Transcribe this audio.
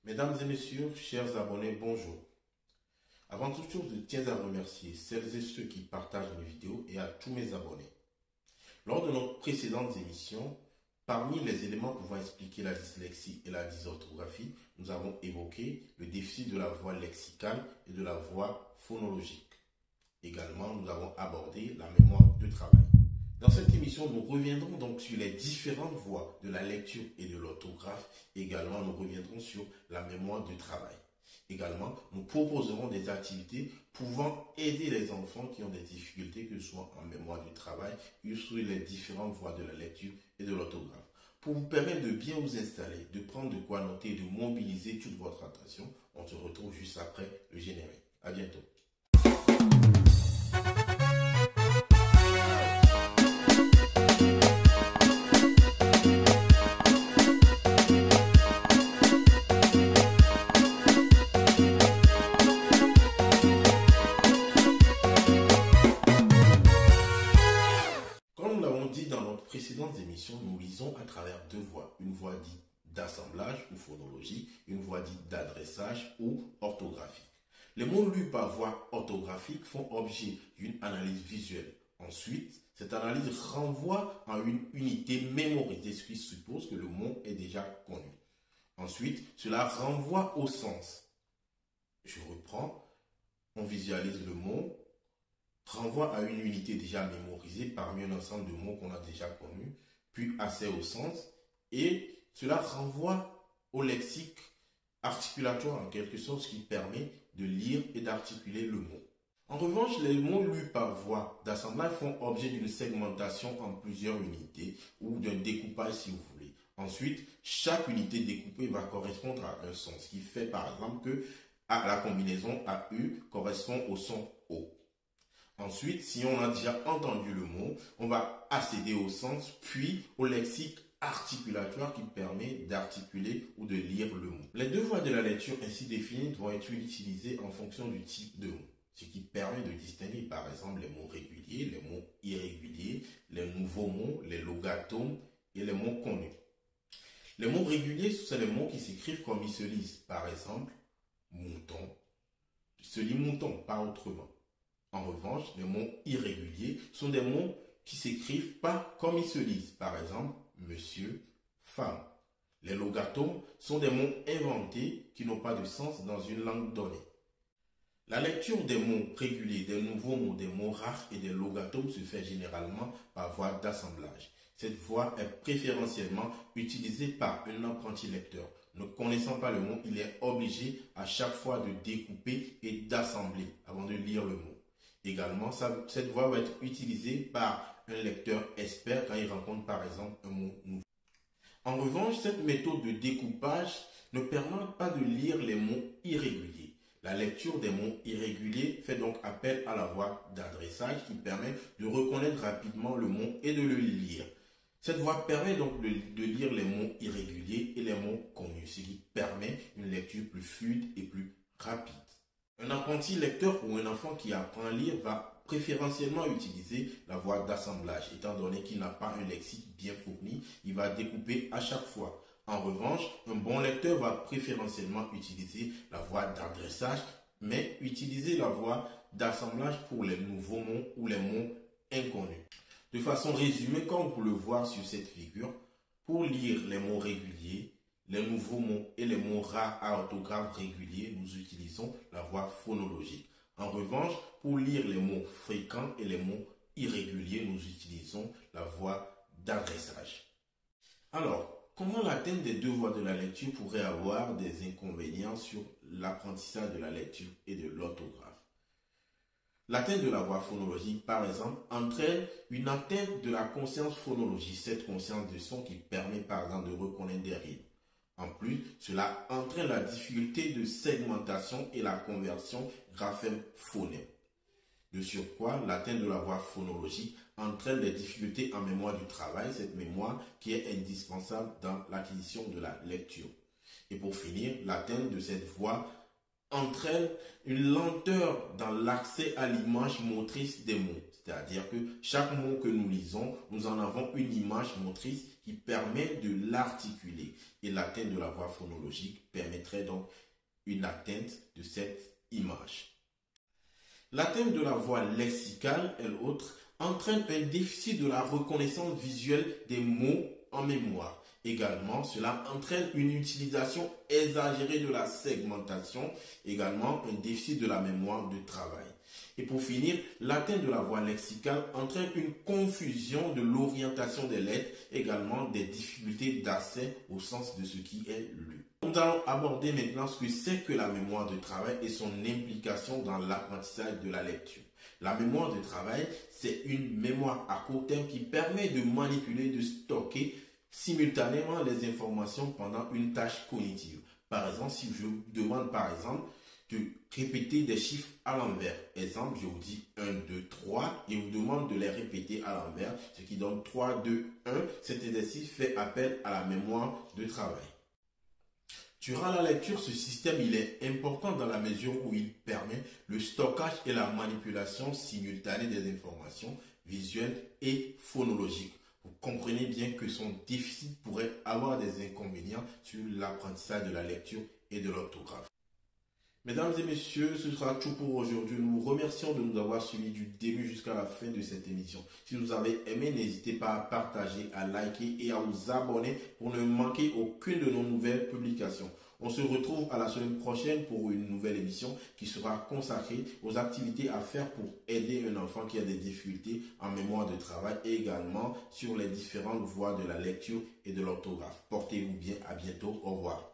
Mesdames et messieurs, chers abonnés, bonjour. Avant toute chose, je tiens à remercier celles et ceux qui partagent mes vidéos et à tous mes abonnés. Lors de nos précédentes émissions, parmi les éléments pouvant expliquer la dyslexie et la dysorthographie, nous avons évoqué le déficit de la voix lexicale et de la voix phonologique. Également, nous avons abordé la mémoire de travail. Dans cette émission, nous reviendrons donc sur les différentes voies de la lecture et de l'orthographe. Également, nous reviendrons sur la mémoire de travail. Également, nous proposerons des activités pouvant aider les enfants qui ont des difficultés, que ce soit en mémoire du travail ou sur les différentes voies de la lecture et de l'orthographe. Pour vous permettre de bien vous installer, de prendre de quoi noter, de mobiliser toute votre attention, on se retrouve juste après le générique. À bientôt. Dans notre précédente émission, nous lisons à travers deux voies. Une voie dite d'assemblage ou phonologie, une voie dite d'adressage ou orthographique. Les mots lus par voie orthographique font objet d'une analyse visuelle. Ensuite, cette analyse renvoie à une unité mémorisée, ce qui suppose que le mot est déjà connu. Ensuite, cela renvoie au sens. Je reprends, on visualise le mot, renvoie à une unité déjà mémorisée parmi un ensemble de mots qu'on a déjà connus, puis accès au sens, et cela renvoie au lexique articulatoire en quelque sorte, ce qui permet de lire et d'articuler le mot. En revanche, les mots lus par voie d'assemblage font objet d'une segmentation en plusieurs unités ou d'un découpage si vous voulez. Ensuite, chaque unité découpée va correspondre à un son, ce qui fait par exemple que la combinaison AU correspond au son O. Ensuite, si on a déjà entendu le mot, on va accéder au sens, puis au lexique articulatoire qui permet d'articuler ou de lire le mot. Les deux voies de la lecture ainsi définies vont être utilisées en fonction du type de mot, ce qui permet de distinguer par exemple les mots réguliers, les mots irréguliers, les nouveaux mots, les logatomes et les mots connus. Les mots réguliers, ce sont les mots qui s'écrivent comme ils se lisent. Par exemple, mouton, se lit mouton, pas autrement. En revanche, les mots irréguliers sont des mots qui s'écrivent pas comme ils se lisent. Par exemple, monsieur, femme. Les logatomes sont des mots inventés qui n'ont pas de sens dans une langue donnée. La lecture des mots réguliers, des nouveaux mots, des mots rares et des logatomes se fait généralement par voie d'assemblage. Cette voie est préférentiellement utilisée par un apprenti lecteur. Ne connaissant pas le mot, il est obligé à chaque fois de découper et d'assembler avant de lire le mot. Également, cette voie va être utilisée par un lecteur expert quand il rencontre par exemple un mot nouveau. En revanche, cette méthode de découpage ne permet pas de lire les mots irréguliers. La lecture des mots irréguliers fait donc appel à la voie d'adressage qui permet de reconnaître rapidement le mot et de le lire. Cette voie permet donc de lire les mots irréguliers et les mots connus, ce qui permet une lecture plus fluide et plus rapide. Un apprenti lecteur ou un enfant qui apprend à lire va préférentiellement utiliser la voie d'assemblage. Étant donné qu'il n'a pas un lexique bien fourni, il va découper à chaque fois. En revanche, un bon lecteur va préférentiellement utiliser la voie d'adressage, mais utiliser la voie d'assemblage pour les nouveaux mots ou les mots inconnus. De façon résumée, comme vous le voyez sur cette figure, pour lire les mots réguliers, les nouveaux mots et les mots rares à orthographe régulier, nous utilisons la voie phonologique. En revanche, pour lire les mots fréquents et les mots irréguliers, nous utilisons la voie d'adressage. Alors, comment l'atteinte des deux voies de la lecture pourrait avoir des inconvénients sur l'apprentissage de la lecture et de l'orthographe? L'atteinte de la voie phonologique, par exemple, entraîne une atteinte de la conscience phonologique, cette conscience de son qui permet par exemple de reconnaître des rythmes. En plus, cela entraîne la difficulté de segmentation et la conversion graphème-phonème. De surcroît, l'atteinte de la voie phonologique entraîne des difficultés en mémoire du travail, cette mémoire qui est indispensable dans l'acquisition de la lecture. Et pour finir, l'atteinte de cette voie entraîne une lenteur dans l'accès à l'image motrice des mots. C'est-à-dire que chaque mot que nous lisons nous en avons une image motrice qui permet de l'articuler. Et l'atteinte de la voie phonologique permettrait donc une atteinte de cette image. L'atteinte de la voie lexicale, elle autre, entraîne un déficit de la reconnaissance visuelle des mots en mémoire. Également, cela entraîne une utilisation exagérée de la segmentation, également un déficit de la mémoire de travail. Et pour finir, l'atteinte de la voie lexicale entraîne une confusion de l'orientation des lettres, également des difficultés d'accès au sens de ce qui est lu. Nous allons aborder maintenant ce que c'est que la mémoire de travail et son implication dans l'apprentissage de la lecture. La mémoire de travail, c'est une mémoire à court terme qui permet de manipuler, de stocker simultanément les informations pendant une tâche cognitive. Par exemple, si je vous demande de répéter des chiffres à l'envers. Exemple, je vous dis 1, 2, 3 et vous demande de les répéter à l'envers, ce qui donne 3, 2, 1. Cet exercice fait appel à la mémoire de travail. Durant la lecture, ce système il est important dans la mesure où il permet le stockage et la manipulation simultanée des informations visuelles et phonologiques. Vous comprenez bien que son déficit pourrait avoir des inconvénients sur l'apprentissage de la lecture et de l'orthographe. Mesdames et messieurs, ce sera tout pour aujourd'hui. Nous vous remercions de nous avoir suivis du début jusqu'à la fin de cette émission. Si vous avez aimé, n'hésitez pas à partager, à liker et à vous abonner pour ne manquer aucune de nos nouvelles publications. On se retrouve à la semaine prochaine pour une nouvelle émission qui sera consacrée aux activités à faire pour aider un enfant qui a des difficultés en mémoire de travail et également sur les différentes voies de la lecture et de l'orthographe. Portez-vous bien, à bientôt, au revoir.